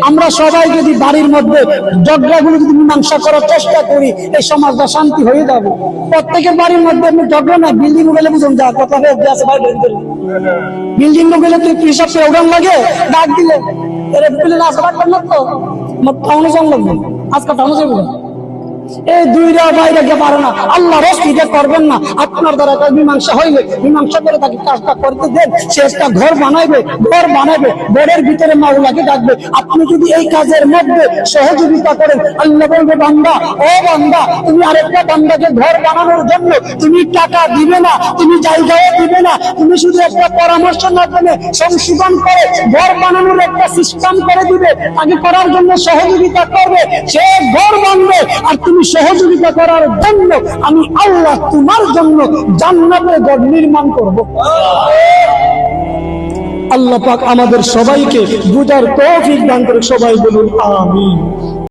আমরা সবাই যদি বাড়ির মধ্যে ঝগড়াগুলো যদি মীমাংসা করার চেষ্টা করি, এই সমাজটা শান্তি হয়ে যাবে। প্রত্যেকের বাড়ির মধ্যে এমনি ঝগড়া না, বিল্ডিং গেলে বুঝুন যা কথা আছে বাইরে, বিল্ডিং গেলে তুই হিসাব করে উড়ান লাগে, ডাক দিলে এর বলে না আসা না তো আমার টাউনে যাওয়া লাগবে, আজকে টাউনে যাবো না। এই দুইটা বাইরে গিয়ে পারে না, আল্লাহ রস্তিটা করবেন না। আপনার দ্বারা মীমাংসা হইলে মীমাংসা করে তাকে কাজটা করতে দেন, সে একটা ঘর বানাইবে, ঘরের ভিতরে মাওলাকে ডাকবে। আপনি যদি এই কাজের মধ্যে সহযোগিতা করেন, আল্লাহ বলবে বান্দা, ও বান্দা, তুমি আরেকটা বান্দাকে ঘর বানানোর জন্য তুমি টাকা দিবে না, তুমি জায়গাও দিবে না, তুমি শুধু একটা পরামর্শের মাধ্যমে সংশোধন করে ঘর বানানোর একটা সিস্টেম করে দিবে, তাকে করার জন্য সহযোগিতা করবে, সে ঘর বানবে। আর তুমি সহযোগিতা করার জন্য আমি আল্লাহ তোমার জন্য জান্নাতে ঘর নির্মাণ করব। আল্লাহ পাক আমাদের সবাইকে বুঝার তৌফিক দান করে, সবাই বলুন আমিন।